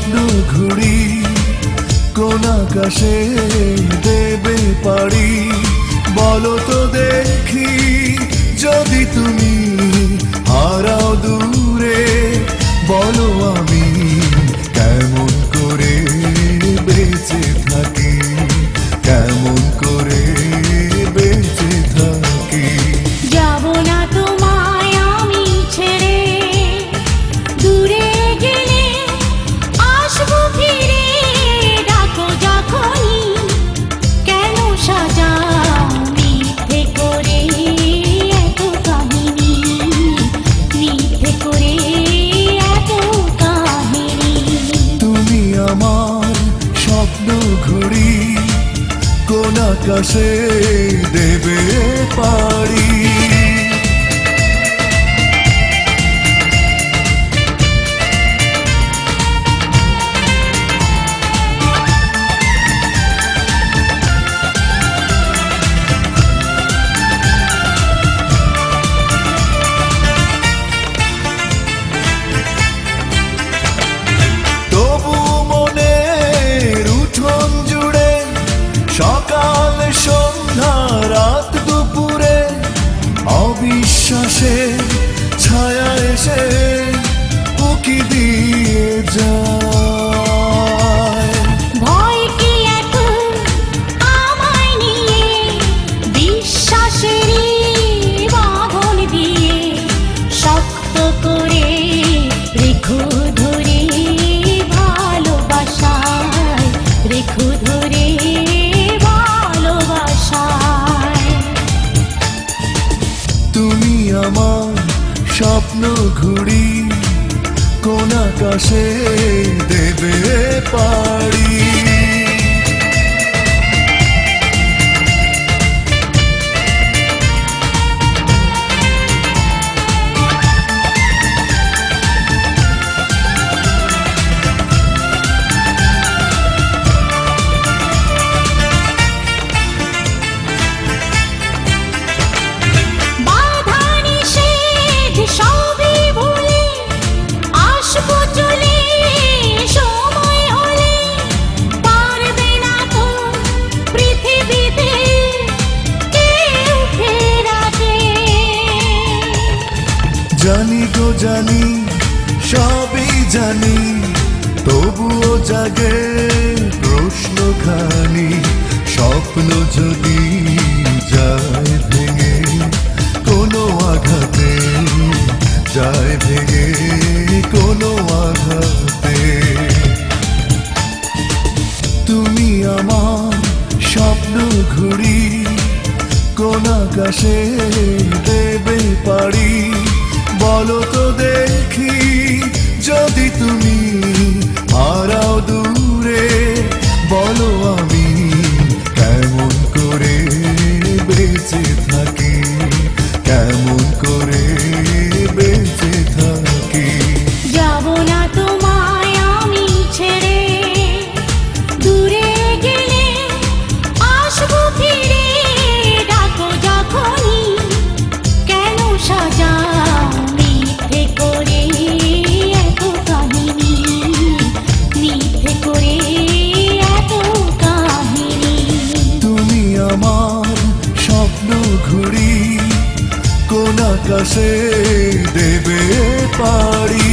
স্বপ্ন ঘুড়ি কোন আকাশে দেবে পাড়ি বলো তো দেখি যদি তুমি হারাও দূরে বলো আমি কেমন করে বেঁচে থাকি কেমন করে বেঁচে থাকি যাব না তোমায় আমি ছেড়ে দূরে গেলে আসবো ফিরে ডাকো যখনই কেন সাজাও মিথ্যে করে এত কাহিনী মিথ্যে করে এত কাহিনী তুমি আমার স্বপ্ন ঘুড়ি কোন আকাশে দেবে পাড়ি সকাল সন্ধ্যা রাত দুপুরে অবিশ্বাসের ছায়া এসে উকি দিয়ে যায় ভয় কি এখন আমায় নিয়ে বিশ্বাসেরই বাঁধন দিয়ে শক্ত করে রেখো ধরে ভালোবাসায় রেখো ধরে তুমি আমার স্বপ্ন ঘুড়ি কোন আকাশে দেবে পাড়ি জানি গো জানি সবই জানি তবুও জাগে প্রশ্নখানি স্বপ্ন যদি যায় ভেঙে কোনো আঘাতে যায় ভেঙে কোনো আঘাতে তুমি আমার স্বপ্ন ঘুড়ি কোন আকাশে দেবে পাড়ি বলো তো দেখি যদি তুমি হারাও দূরে বলো আমি কেমন করে বেঁচে থাকি কেমন করে বেঁচে থাকি যাব না তোমায় আমি ছেড়ে দূরে গেলে আসবো ফিরে ডাকো যখনই কেন সাজাও মিথ্যে করে এত কাহিনী মিথ্যে করে এত কাহিনী তুমি আমার স্বপ্ন ঘুড়ি কোন আকাশে দেবে পাড়ি।